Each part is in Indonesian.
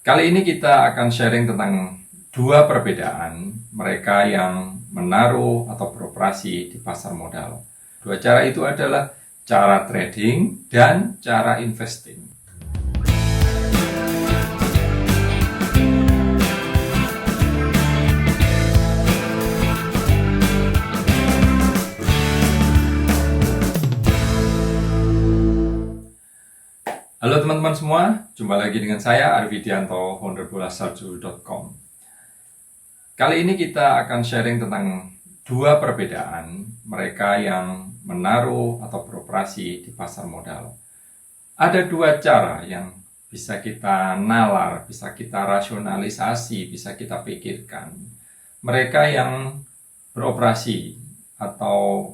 Kali ini kita akan sharing tentang dua perbedaan mereka yang menaruh atau beroperasi di pasar modal. Dua cara itu adalah cara trading dan cara investing. Halo teman-teman semua, jumpa lagi dengan saya Arvidianto, founder bolasalju.com. Kali ini kita akan sharing tentang dua perbedaan mereka yang menaruh atau beroperasi di pasar modal. Ada dua cara yang bisa kita nalar, bisa kita rasionalisasi, bisa kita pikirkan. Mereka yang beroperasi atau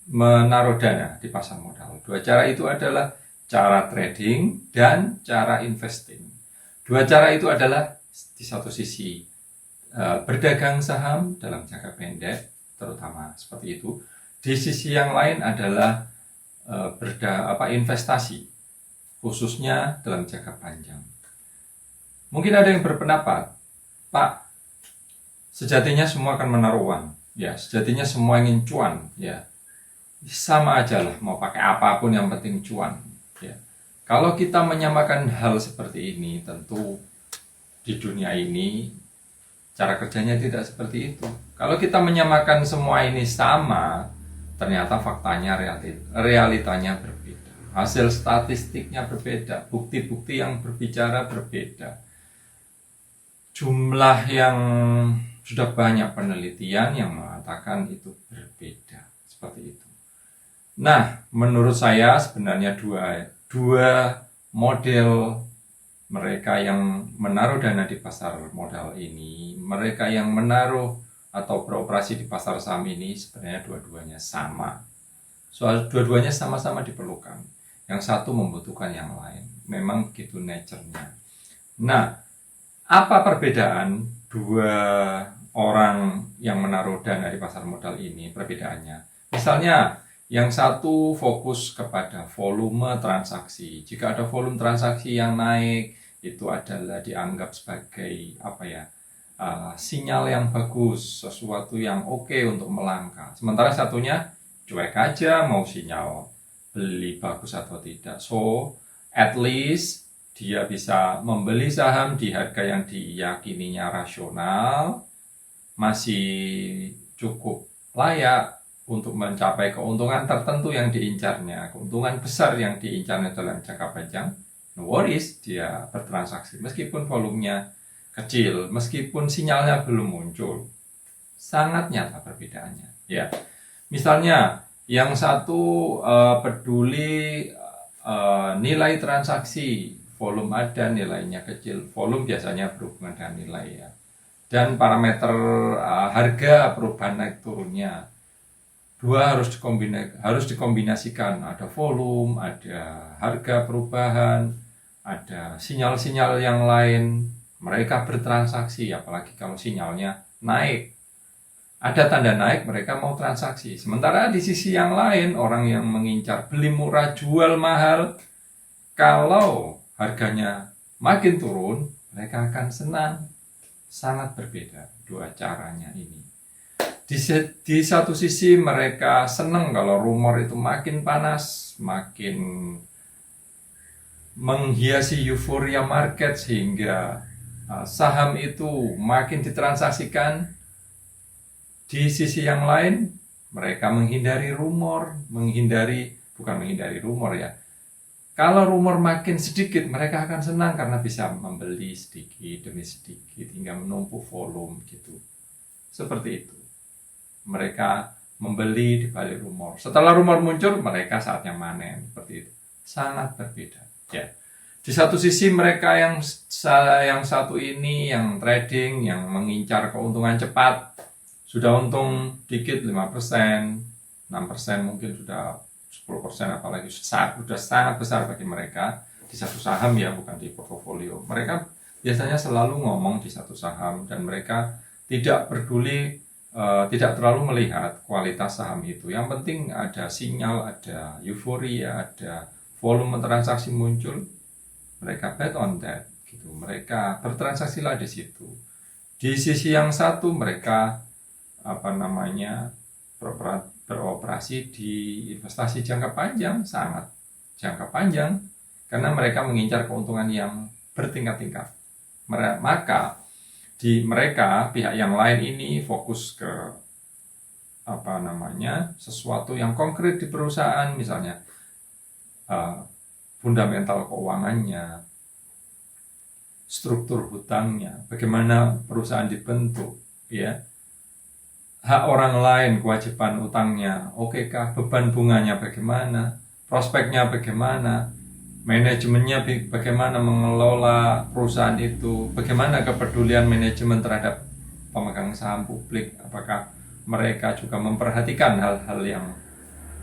menaruh dana di pasar modal. Dua cara itu adalah cara trading dan cara investing. Dua cara itu adalah di satu sisi berdagang saham dalam jangka pendek, terutama seperti itu. Di sisi yang lain adalah investasi, khususnya dalam jangka panjang. Mungkin ada yang berpendapat, Pak, sejatinya semua akan menaruh uang. Ya, sejatinya semua ingin cuan. Ya, sama aja lah, mau pakai apapun yang penting cuan. Ya. Kalau kita menyamakan hal seperti ini, tentu di dunia ini cara kerjanya tidak seperti itu. Kalau kita menyamakan semua ini sama, ternyata faktanya realitanya berbeda. Hasil statistiknya berbeda, bukti-bukti yang berbicara berbeda. Jumlah yang sudah banyak penelitian yang mengatakan itu berbeda, seperti itu. Nah, menurut saya sebenarnya dua model mereka yang menaruh dana di pasar modal ini, mereka yang menaruh atau beroperasi di pasar saham ini sebenarnya dua-duanya sama. Soal dua-duanya sama-sama diperlukan. Yang satu membutuhkan yang lain. Memang begitu nature-nya. Nah, apa perbedaan dua orang yang menaruh dana di pasar modal ini? Perbedaannya, misalnya yang satu fokus kepada volume transaksi. Jika ada volume transaksi yang naik, itu adalah dianggap sebagai sinyal yang bagus, sesuatu yang oke untuk melangkah. Sementara satunya cuek aja, mau sinyal beli bagus atau tidak. So, at least dia bisa membeli saham di harga yang diyakininya rasional, masih cukup layak untuk mencapai keuntungan tertentu yang diincarnya, keuntungan besar yang diincarnya dalam jangka panjang. No worries, dia bertransaksi meskipun volumenya kecil, meskipun sinyalnya belum muncul. Sangat nyata perbedaannya. Ya, misalnya yang satu peduli nilai transaksi, volume ada, nilainya kecil. Volume biasanya berhubungan dengan nilai, ya, dan parameter harga perubahan naik turunnya. Dua harus dikombinasikan, ada volume, ada harga perubahan, ada sinyal-sinyal yang lain. Mereka bertransaksi, apalagi kalau sinyalnya naik. Ada tanda naik, mereka mau transaksi. Sementara di sisi yang lain, orang yang mengincar beli murah, jual mahal, kalau harganya makin turun, mereka akan senang. Sangat berbeda dua caranya ini. Di satu sisi mereka senang kalau rumor itu makin panas, makin menghiasi euforia market sehingga saham itu makin ditransaksikan. Di sisi yang lain, mereka menghindari rumor, Kalau rumor makin sedikit, mereka akan senang karena bisa membeli sedikit demi sedikit hingga menumpuk volume gitu. Seperti itu. Mereka membeli di balik rumor. Setelah rumor muncul, mereka saatnya manen, seperti itu. Sangat berbeda. Ya. Di satu sisi mereka yang satu ini, yang trading, yang mengincar keuntungan cepat, sudah untung dikit 5%, 6% mungkin sudah 10%, apalagi sudah sangat besar bagi mereka di satu saham, ya, bukan di portofolio. Mereka biasanya selalu ngomong di satu saham dan mereka tidak peduli, tidak terlalu melihat kualitas saham itu. Yang penting ada sinyal, ada euforia, ada volume transaksi muncul, mereka bet on that. situ, mereka bertransaksilah di situ. Di sisi yang satu mereka beroperasi di investasi jangka panjang, sangat jangka panjang, karena mereka mengincar keuntungan yang bertingkat-tingkat. Maka pihak yang lain ini fokus ke sesuatu yang konkret di perusahaan, misalnya fundamental keuangannya, struktur hutangnya, bagaimana perusahaan dibentuk, ya, hak orang lain, kewajiban utangnya, okekah, beban bunganya bagaimana, prospeknya bagaimana, manajemennya bagaimana mengelola perusahaan itu, bagaimana kepedulian manajemen terhadap pemegang saham publik, apakah mereka juga memperhatikan hal-hal yang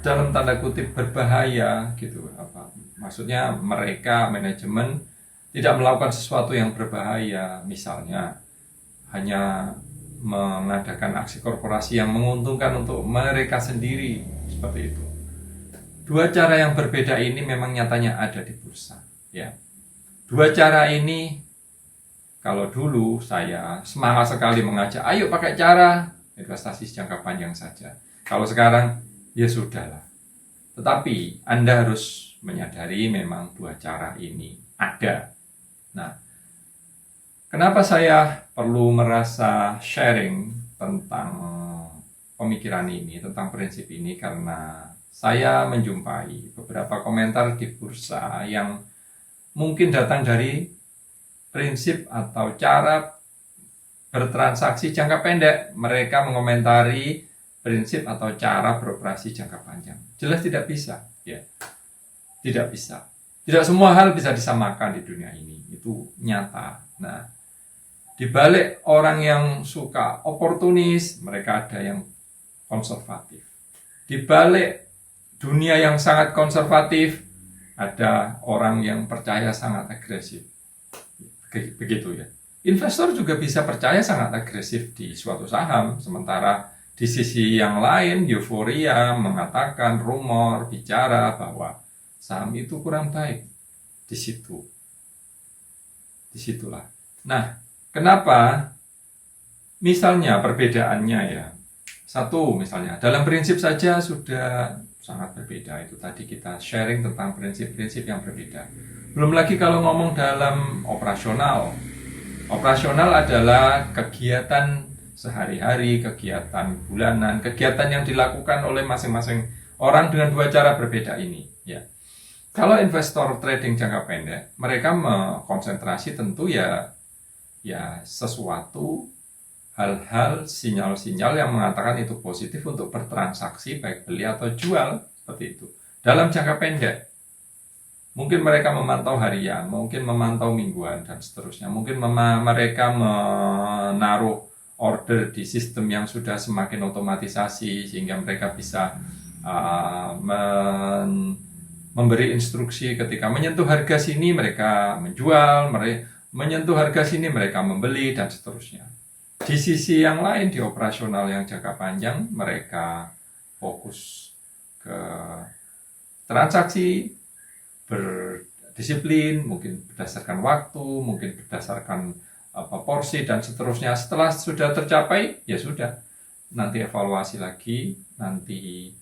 dalam tanda kutip berbahaya gitu, maksudnya mereka manajemen tidak melakukan sesuatu yang berbahaya, misalnya hanya mengadakan aksi korporasi yang menguntungkan untuk mereka sendiri, seperti itu. Dua cara yang berbeda ini memang nyatanya ada di bursa, ya. Dua cara ini, kalau dulu saya semangat sekali mengajak, ayo pakai cara investasi jangka panjang saja. Kalau sekarang, ya sudahlah. Tetapi Anda harus menyadari memang dua cara ini ada. Nah, kenapa saya perlu merasa sharing tentang pemikiran ini, tentang prinsip ini? Karena saya menjumpai beberapa komentar di bursa yang mungkin datang dari prinsip atau cara bertransaksi jangka pendek. Mereka mengomentari prinsip atau cara beroperasi jangka panjang. Jelas tidak bisa, ya. Tidak bisa. Tidak semua hal bisa disamakan di dunia ini. Itu nyata. Nah, di balik orang yang suka oportunis, mereka ada yang konservatif. Di balik dunia yang sangat konservatif, ada orang yang percaya sangat agresif. Begitu ya. Investor juga bisa percaya sangat agresif di suatu saham, sementara di sisi yang lain euforia mengatakan, rumor bicara bahwa saham itu kurang baik. Disitulah. Nah, kenapa? Misalnya perbedaannya ya. Satu, misalnya dalam prinsip saja sudah sangat berbeda. Itu tadi kita sharing tentang prinsip-prinsip yang berbeda. Belum lagi kalau ngomong dalam operasional. Operasional adalah kegiatan sehari-hari, kegiatan bulanan, kegiatan yang dilakukan oleh masing-masing orang dengan dua cara berbeda ini, ya. Kalau investor trading jangka pendek, mereka mengkonsentrasi tentu ya sesuatu hal-hal, sinyal-sinyal yang mengatakan itu positif untuk bertransaksi, baik beli atau jual, seperti itu. Dalam jangka pendek, mungkin mereka memantau harian, mungkin memantau mingguan, dan seterusnya. Mungkin mereka menaruh order di sistem yang sudah semakin otomatisasi, sehingga mereka bisa memberi instruksi ketika menyentuh harga sini mereka menjual, menyentuh harga sini mereka membeli, dan seterusnya. Di sisi yang lain, di operasional yang jangka panjang, mereka fokus ke transaksi, berdisiplin, mungkin berdasarkan waktu, mungkin berdasarkan porsi, dan seterusnya. Setelah sudah tercapai, ya sudah. Nanti evaluasi lagi, nanti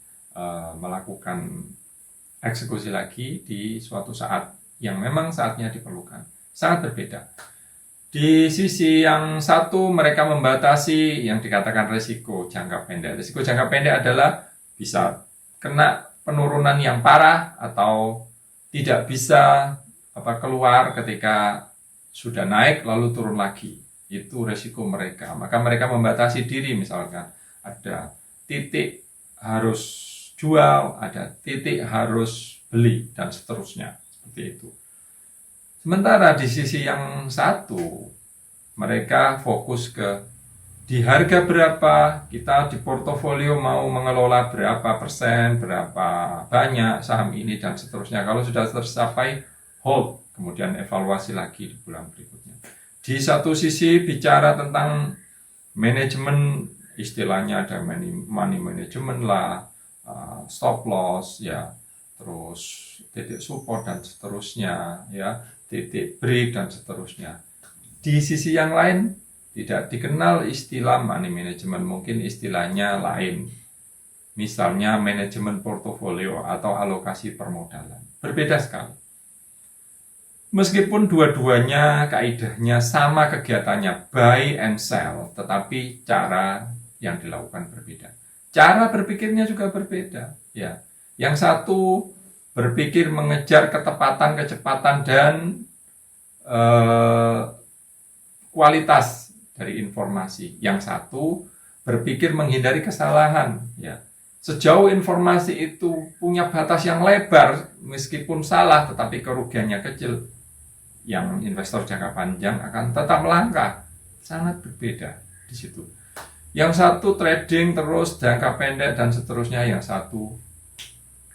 melakukan eksekusi lagi di suatu saat yang memang saatnya diperlukan. Sangat berbeda. Di sisi yang satu, mereka membatasi yang dikatakan risiko jangka pendek. Risiko jangka pendek adalah bisa kena penurunan yang parah atau tidak bisa keluar ketika sudah naik lalu turun lagi. Itu risiko mereka. Maka mereka membatasi diri, misalkan ada titik harus jual, ada titik harus beli, dan seterusnya. Seperti itu. Sementara di sisi yang satu, mereka fokus ke di harga berapa, kita di portofolio mau mengelola berapa persen, berapa banyak saham ini, dan seterusnya. Kalau sudah tercapai, hold, kemudian evaluasi lagi di bulan berikutnya. Di satu sisi bicara tentang manajemen, istilahnya ada money management lah, stop loss, ya, terus titik support, dan seterusnya, ya. titik break, dan seterusnya. Di sisi yang lain, tidak dikenal istilah money management, mungkin istilahnya lain. Misalnya manajemen portofolio atau alokasi permodalan. Berbeda sekali. Meskipun dua-duanya kaidahnya sama kegiatannya, buy and sell, tetapi cara yang dilakukan berbeda. Cara berpikirnya juga berbeda. Ya, yang satu berpikir mengejar ketepatan, kecepatan, dan kualitas dari informasi. Yang satu berpikir menghindari kesalahan. Ya, sejauh informasi itu punya batas yang lebar, meskipun salah tetapi kerugiannya kecil, yang investor jangka panjang akan tetap melangkah. Sangat berbeda di situ. Yang satu trading terus jangka pendek dan seterusnya, yang satu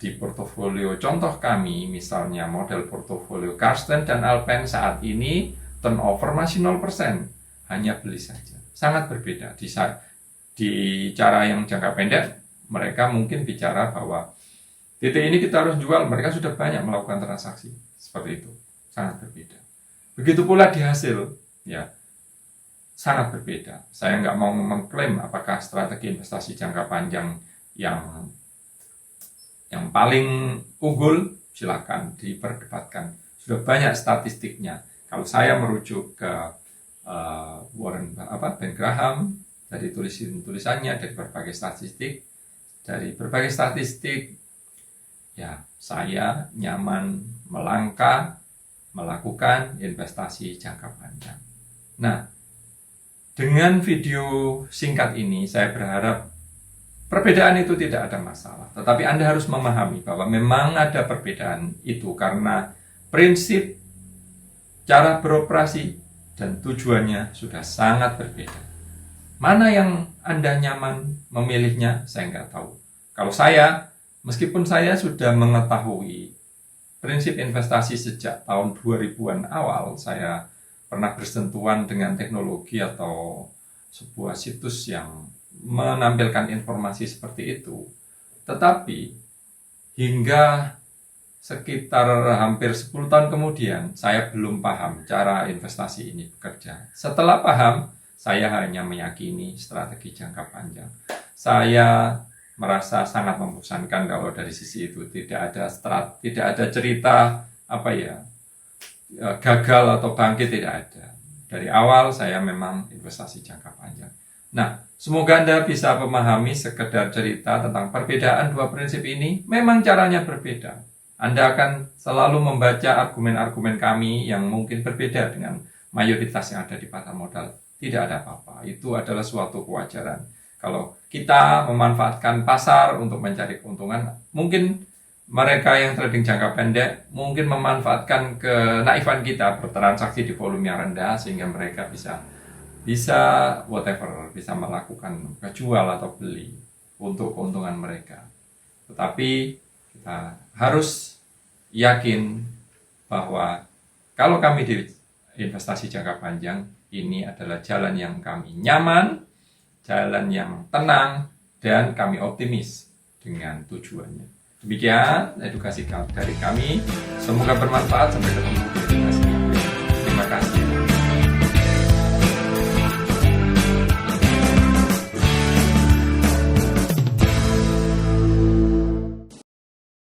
di portofolio. Contoh kami misalnya model portofolio Karsten dan Alpen saat ini turnover masih 0%, hanya beli saja. Sangat berbeda. Di cara yang jangka pendek, mereka mungkin bicara bahwa titik ini kita harus jual, mereka sudah banyak melakukan transaksi seperti itu. Sangat berbeda. Begitu pula di hasil, ya, sangat berbeda. Saya nggak mau mengklaim apakah strategi investasi jangka panjang yang paling unggul, silakan diperdebatkan. Sudah banyak statistiknya. Kalau saya merujuk ke Ben Graham, dari tulisannya, dari berbagai statistik, ya, saya nyaman melakukan investasi jangka panjang. Nah, dengan video singkat ini saya berharap perbedaan itu tidak ada masalah. Tetapi Anda harus memahami bahwa memang ada perbedaan itu karena prinsip, cara beroperasi, dan tujuannya sudah sangat berbeda. Mana yang Anda nyaman memilihnya, saya nggak tahu. Kalau saya, meskipun saya sudah mengetahui prinsip investasi sejak tahun 2000-an awal, saya pernah bersentuhan dengan teknologi atau sebuah situs yang menampilkan informasi seperti itu. Tetapi hingga sekitar hampir 10 tahun kemudian, saya belum paham cara investasi ini bekerja. Setelah paham, saya hanya meyakini strategi jangka panjang. Saya merasa sangat membosankan kalau dari sisi itu tidak ada cerita gagal atau bangkit, tidak ada. Dari awal saya memang investasi jangka panjang. Nah, semoga Anda bisa memahami sekedar cerita tentang perbedaan dua prinsip ini. Memang caranya berbeda. Anda akan selalu membaca argumen-argumen kami yang mungkin berbeda dengan mayoritas yang ada di pasar modal. Tidak ada apa-apa. Itu adalah suatu kewajaran. Kalau kita memanfaatkan pasar untuk mencari keuntungan, mungkin mereka yang trading jangka pendek mungkin memanfaatkan kenaifan kita bertransaksi di volume yang rendah sehingga mereka bisa melakukan jual atau beli untuk keuntungan mereka. Tetapi kita harus yakin bahwa kalau kami di investasi jangka panjang, ini adalah jalan yang kami nyaman, jalan yang tenang, dan kami optimis dengan tujuannya. Demikian edukasi dari kami. Semoga bermanfaat. Sampai ketemu di edukasi. Terima kasih.